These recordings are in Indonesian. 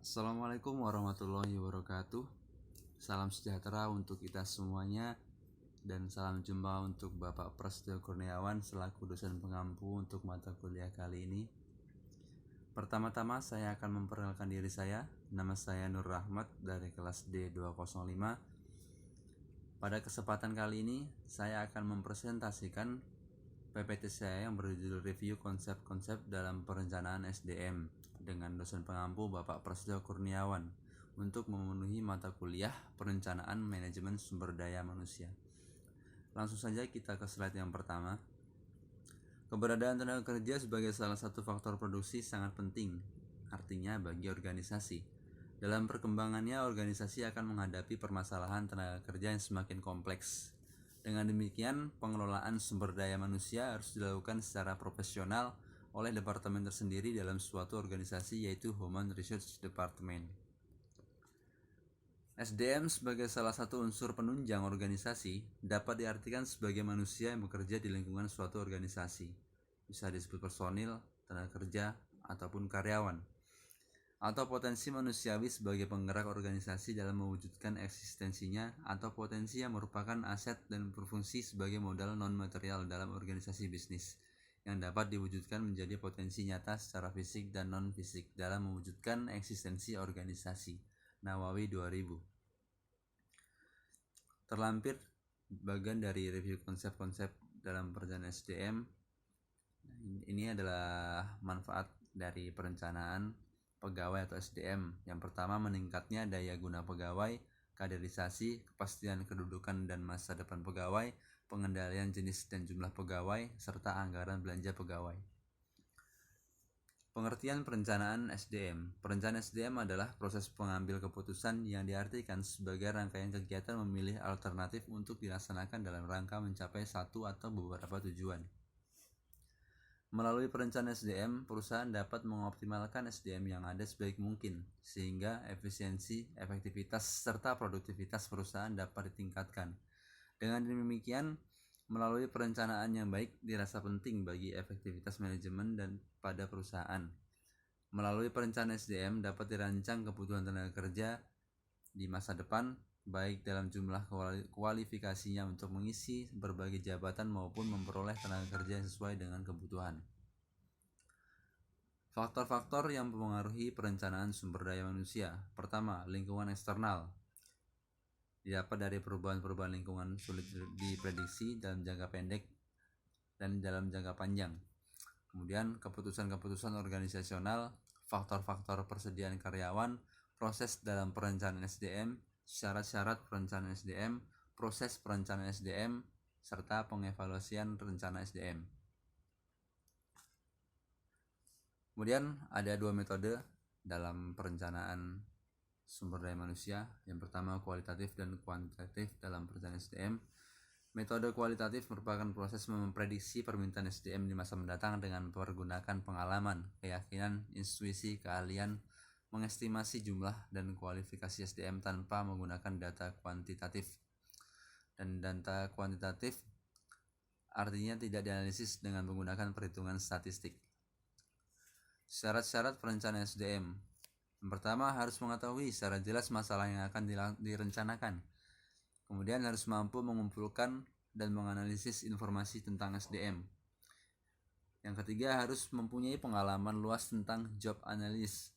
Assalamualaikum warahmatullahi wabarakatuh. Salam sejahtera untuk kita semuanya dan salam jumpa untuk Bapak Prasetyo Kurniawan selaku dosen pengampu untuk mata kuliah kali ini. Pertama-tama saya akan memperkenalkan diri saya. Nama saya Nur Rahmat dari kelas D205. Pada kesempatan kali ini saya akan mempresentasikan PPT saya yang berjudul Review Konsep-Konsep dalam Perencanaan SDM dengan dosen pengampu Bapak Prasetyo Kurniawan untuk memenuhi mata kuliah Perencanaan Manajemen Sumber Daya Manusia. Langsung saja kita ke slide yang pertama. Keberadaan tenaga kerja sebagai salah satu faktor produksi sangat penting, artinya bagi organisasi. Dalam perkembangannya, organisasi akan menghadapi permasalahan tenaga kerja yang semakin kompleks. Dengan demikian, pengelolaan sumber daya manusia harus dilakukan secara profesional oleh departemen tersendiri dalam suatu organisasi, yaitu Human Resource Department. SDM sebagai salah satu unsur penunjang organisasi dapat diartikan sebagai manusia yang bekerja di lingkungan suatu organisasi. Bisa disebut personil, tenaga kerja, ataupun karyawan. Atau potensi manusiawi sebagai penggerak organisasi dalam mewujudkan eksistensinya, atau potensi yang merupakan aset dan berfungsi sebagai modal non-material dalam organisasi bisnis yang dapat diwujudkan menjadi potensi nyata secara fisik dan non-fisik dalam mewujudkan eksistensi organisasi. Nawawi 2000. Terlampir bagian dari review konsep-konsep dalam perencanaan SDM. Ini adalah manfaat dari perencanaan pegawai atau SDM. Yang pertama, meningkatnya daya guna pegawai, kaderisasi, kepastian kedudukan dan masa depan pegawai, pengendalian jenis dan jumlah pegawai, serta anggaran belanja pegawai. Pengertian perencanaan SDM. Perencanaan SDM adalah proses pengambil keputusan yang diartikan sebagai rangkaian kegiatan memilih alternatif untuk dilaksanakan dalam rangka mencapai satu atau beberapa tujuan. Melalui perencanaan SDM, perusahaan dapat mengoptimalkan SDM yang ada sebaik mungkin, sehingga efisiensi, efektivitas, serta produktivitas perusahaan dapat ditingkatkan. Dengan demikian, melalui perencanaan yang baik dirasa penting bagi efektivitas manajemen dan pada perusahaan. Melalui perencanaan SDM dapat dirancang kebutuhan tenaga kerja di masa depan, baik dalam jumlah kualifikasinya untuk mengisi berbagai jabatan maupun memperoleh tenaga kerja yang sesuai dengan kebutuhan. Faktor-faktor yang mempengaruhi perencanaan sumber daya manusia. Pertama, lingkungan eksternal. Didapat dari perubahan-perubahan lingkungan sulit diprediksi dalam jangka pendek dan dalam jangka panjang. Kemudian keputusan-keputusan organisasional, faktor-faktor persediaan karyawan, proses dalam perencanaan SDM, syarat-syarat perencanaan SDM, proses perencanaan SDM, serta pengevaluasian rencana SDM. Kemudian ada dua metode dalam perencanaan sumber daya manusia. Yang pertama, kualitatif dan kuantitatif dalam perencanaan SDM. Metode kualitatif merupakan proses memprediksi permintaan SDM di masa mendatang dengan menggunakan pengalaman, keyakinan, intuisi, keahlian, mengestimasi jumlah dan kualifikasi SDM tanpa menggunakan data kuantitatif. Dan data kuantitatif artinya tidak dianalisis dengan menggunakan perhitungan statistik. Syarat-syarat perencanaan SDM. Yang pertama, harus mengetahui secara jelas masalah yang akan direncanakan. Kemudian harus mampu mengumpulkan dan menganalisis informasi tentang SDM. Yang ketiga, harus mempunyai pengalaman luas tentang job analysis,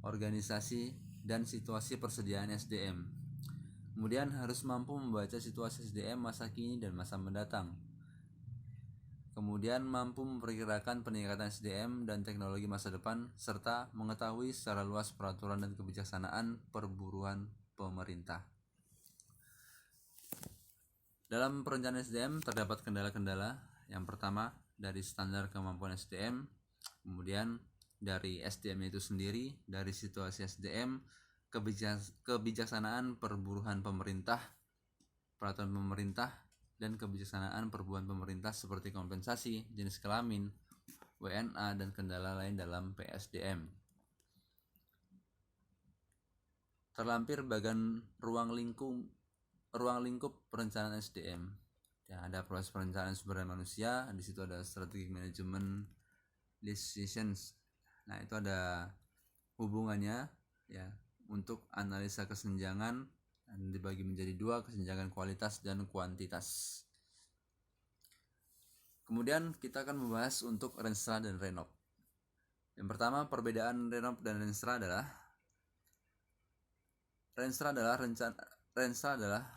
organisasi, dan situasi persediaan SDM. Kemudian harus mampu membaca situasi SDM masa kini dan masa mendatang. Kemudian mampu memperkirakan peningkatan SDM dan teknologi masa depan, serta mengetahui secara luas peraturan dan kebijaksanaan perburuan pemerintah. Dalam perencanaan SDM terdapat kendala-kendala. Yang pertama, dari standar kemampuan SDM, kemudian dari SDM itu sendiri, dari situasi SDM, kebijaksanaan perburuan pemerintah, peraturan pemerintah, dan kebijaksanaan perburuan pemerintah seperti kompensasi, jenis kelamin, WNA, dan kendala lain dalam PSDM. Terlampir bagian ruang lingkup perencanaan SDM. Ya, ada proses perencanaan sumber daya manusia, di situ ada strategic management decisions. Nah, itu ada hubungannya ya, untuk analisa kesenjangan dan dibagi menjadi dua, kesenjangan kualitas dan kuantitas. Kemudian kita akan membahas untuk Renstra dan Renop. Yang pertama, perbedaan Renop dan Renstra adalah Renstra adalah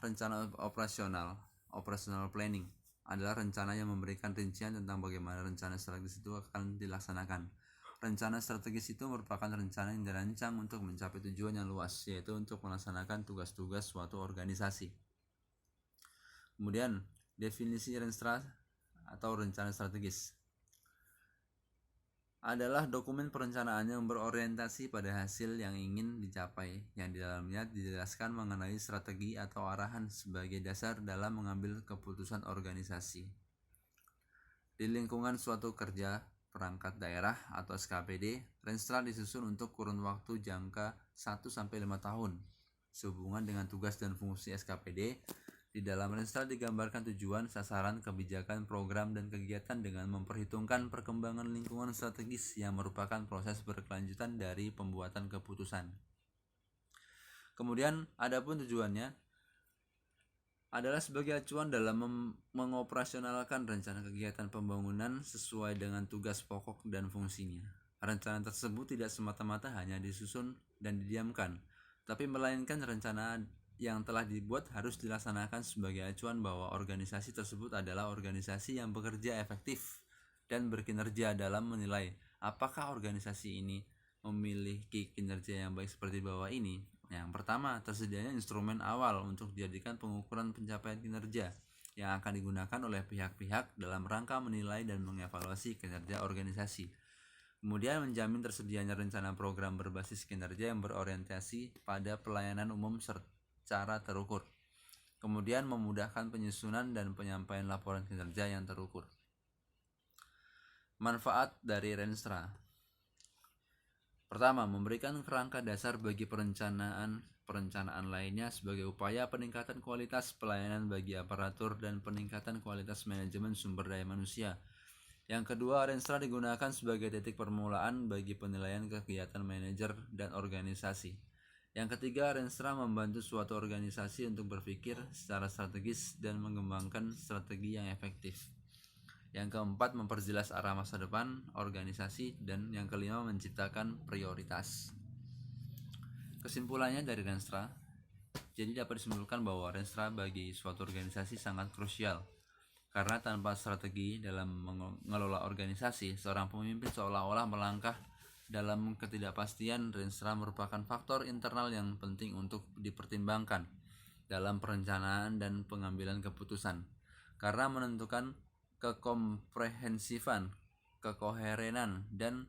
rencana operational planning, adalah rencana yang memberikan rincian tentang bagaimana rencana strategis itu akan dilaksanakan. Rencana strategis itu merupakan rencana yang dirancang untuk mencapai tujuan yang luas, yaitu untuk melaksanakan tugas-tugas suatu organisasi. Kemudian, definisi Renstra atau rencana strategis adalah dokumen perencanaan yang berorientasi pada hasil yang ingin dicapai, yang di dalamnya dijelaskan mengenai strategi atau arahan sebagai dasar dalam mengambil keputusan organisasi. Di lingkungan suatu kerja perangkat daerah atau SKPD, Renstra disusun untuk kurun waktu jangka 1-5 tahun. Sehubungan dengan tugas dan fungsi SKPD, di dalam Renstra digambarkan tujuan, sasaran, kebijakan, program, dan kegiatan dengan memperhitungkan perkembangan lingkungan strategis yang merupakan proses berkelanjutan dari pembuatan keputusan. Kemudian, adapun tujuannya adalah sebagai acuan dalam mengoperasionalkan rencana kegiatan pembangunan sesuai dengan tugas pokok dan fungsinya. Rencana tersebut tidak semata-mata hanya disusun dan didiamkan, tapi melainkan rencana yang telah dibuat harus dilaksanakan sebagai acuan bahwa organisasi tersebut adalah organisasi yang bekerja efektif dan berkinerja dalam menilai apakah organisasi ini memiliki kinerja yang baik seperti bawah ini. Yang pertama, tersedianya instrumen awal untuk dijadikan pengukuran pencapaian kinerja yang akan digunakan oleh pihak-pihak dalam rangka menilai dan mengevaluasi kinerja organisasi. Kemudian menjamin tersedianya rencana program berbasis kinerja yang berorientasi pada pelayanan umum secara terukur. Kemudian memudahkan penyusunan dan penyampaian laporan kinerja yang terukur. Manfaat dari Renstra. Pertama, memberikan kerangka dasar bagi perencanaan lainnya sebagai upaya peningkatan kualitas pelayanan bagi aparatur dan peningkatan kualitas manajemen sumber daya manusia. Yang kedua, Renstra digunakan sebagai titik permulaan bagi penilaian kegiatan manajer dan organisasi. Yang ketiga, Renstra membantu suatu organisasi untuk berpikir secara strategis dan mengembangkan strategi yang efektif. Yang keempat, memperjelas arah masa depan organisasi. Dan yang kelima, menciptakan prioritas. Kesimpulannya dari Renstra, jadi dapat disimpulkan bahwa Renstra bagi suatu organisasi sangat krusial, karena tanpa strategi dalam mengelola organisasi, seorang pemimpin seolah-olah melangkah dalam ketidakpastian. Renstra merupakan faktor internal yang penting untuk dipertimbangkan dalam perencanaan dan pengambilan keputusan, karena menentukan kekomprehensifan, kekoherenan, dan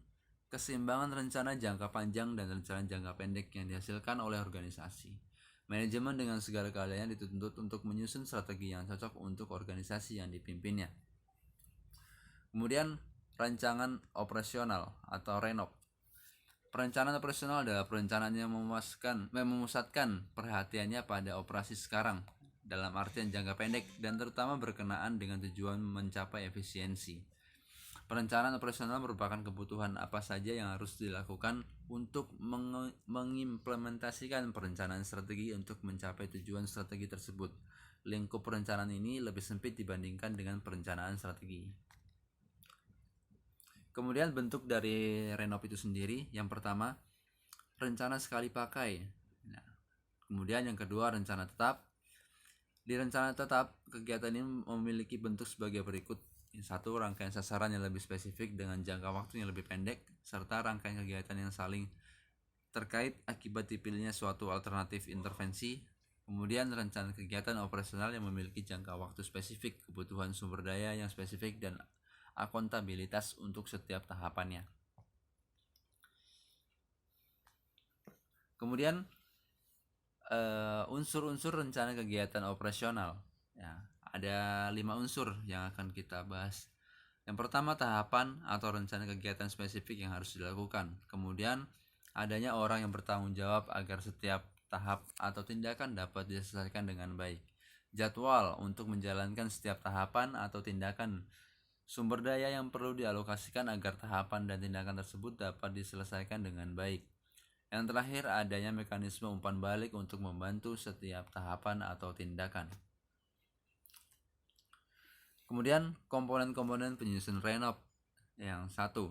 keseimbangan rencana jangka panjang dan rencana jangka pendek yang dihasilkan oleh organisasi. Manajemen dengan segala keahliannya dituntut untuk menyusun strategi yang cocok untuk organisasi yang dipimpinnya. Kemudian, rancangan operasional atau RENOP. Perencanaan operasional adalah perencanaan yang memusatkan perhatiannya pada operasi sekarang dalam artian jangka pendek dan terutama berkenaan dengan tujuan mencapai efisiensi. Perencanaan operasional merupakan kebutuhan apa saja yang harus dilakukan untuk mengimplementasikan perencanaan strategi untuk mencapai tujuan strategi tersebut. Lingkup perencanaan ini lebih sempit dibandingkan dengan perencanaan strategi. Kemudian bentuk dari RENOP itu sendiri, yang pertama, rencana sekali pakai. Nah, kemudian yang kedua, rencana tetap. Di rencana tetap, kegiatan ini memiliki bentuk sebagai berikut. Satu, rangkaian sasaran yang lebih spesifik dengan jangka waktu yang lebih pendek, serta rangkaian kegiatan yang saling terkait akibat dipilihnya suatu alternatif intervensi. Kemudian rencana kegiatan operasional yang memiliki jangka waktu spesifik, kebutuhan sumber daya yang spesifik, dan akuntabilitas untuk setiap tahapannya. Kemudian unsur-unsur rencana kegiatan operasional. Ya, ada 5 unsur yang akan kita bahas. Yang pertama, tahapan atau rencana kegiatan spesifik yang harus dilakukan. Kemudian adanya orang yang bertanggung jawab agar setiap tahap atau tindakan dapat diselesaikan dengan baik. Jadwal untuk menjalankan setiap tahapan atau tindakan. Sumber daya yang perlu dialokasikan agar tahapan dan tindakan tersebut dapat diselesaikan dengan baik. Yang terakhir, adanya mekanisme umpan balik untuk membantu setiap tahapan atau tindakan. Kemudian komponen-komponen penyusun Renov. Yang satu,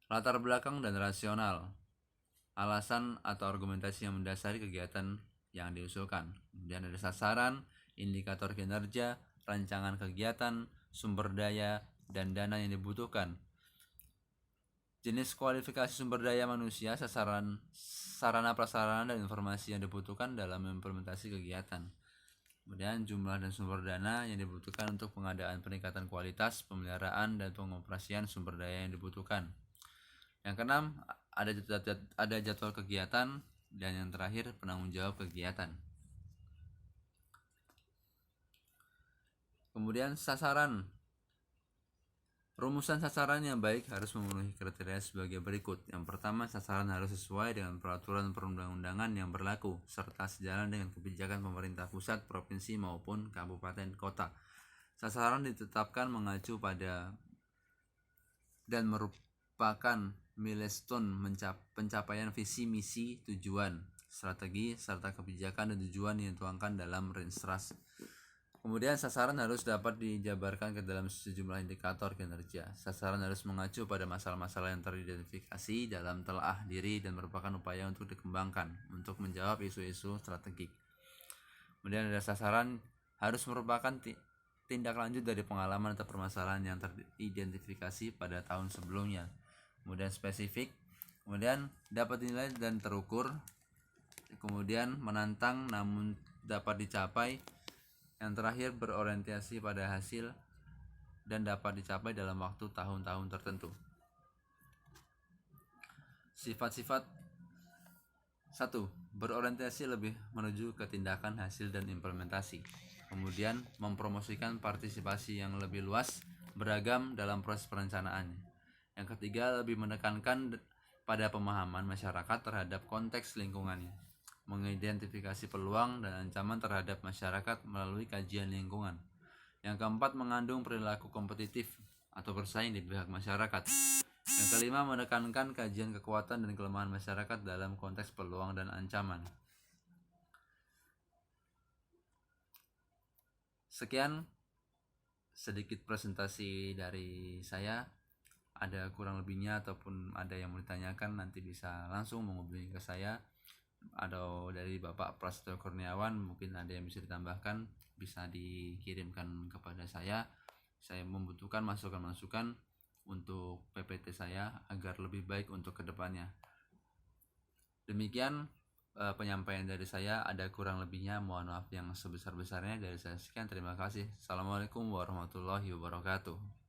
latar belakang dan rasional, alasan atau argumentasi yang mendasari kegiatan yang diusulkan. Kemudian ada sasaran, indikator kinerja, rancangan kegiatan, sumber daya, dan dana yang dibutuhkan. Jenis kualifikasi sumber daya manusia, sasaran, sarana prasarana, dan informasi yang dibutuhkan dalam implementasi kegiatan. Kemudian jumlah dan sumber dana yang dibutuhkan untuk pengadaan, peningkatan kualitas, pemeliharaan, dan pengoperasian sumber daya yang dibutuhkan. Yang keenam, ada jadwal kegiatan, dan yang terakhir penanggung jawab kegiatan. Kemudian sasaran. Rumusan sasaran yang baik harus memenuhi kriteria sebagai berikut. Yang pertama, sasaran harus sesuai dengan peraturan perundang-undangan yang berlaku serta sejalan dengan kebijakan pemerintah pusat, provinsi maupun kabupaten kota. Sasaran ditetapkan mengacu pada dan merupakan milestone pencapaian visi misi, tujuan, strategi serta kebijakan dan tujuan yang dituangkan dalam Rensras. Kemudian sasaran harus dapat dijabarkan ke dalam sejumlah indikator kinerja. Sasaran harus mengacu pada masalah-masalah yang teridentifikasi dalam telaah diri dan merupakan upaya untuk dikembangkan untuk menjawab isu-isu strategik. Kemudian ada sasaran harus merupakan tindak lanjut dari pengalaman atau permasalahan yang teridentifikasi pada tahun sebelumnya. Kemudian spesifik, kemudian dapat dinilai dan terukur, kemudian menantang namun dapat dicapai. Yang terakhir, berorientasi pada hasil dan dapat dicapai dalam waktu tahun-tahun tertentu. Sifat-sifat 1. Berorientasi lebih menuju ke tindakan, hasil, dan implementasi. Kemudian mempromosikan partisipasi yang lebih luas, beragam dalam proses perencanaan. Yang ketiga, lebih menekankan pada pemahaman masyarakat terhadap konteks lingkungannya, mengidentifikasi peluang dan ancaman terhadap masyarakat melalui kajian lingkungan. Yang keempat, mengandung perilaku kompetitif atau bersaing di pihak masyarakat. Yang kelima, menekankan kajian kekuatan dan kelemahan masyarakat dalam konteks peluang dan ancaman. Sekian sedikit presentasi dari saya. Ada kurang lebihnya ataupun ada yang mau ditanyakan, nanti bisa langsung menghubungi ke saya atau dari Bapak Prasetyo Kurniawan. Mungkin ada yang bisa ditambahkan, bisa dikirimkan kepada saya. Saya membutuhkan masukan-masukan untuk PPT saya agar lebih baik untuk kedepannya. Demikian penyampaian dari saya. Ada kurang lebihnya, mohon maaf yang sebesar-besarnya dari saya. Sekian, terima kasih. Assalamualaikum warahmatullahi wabarakatuh.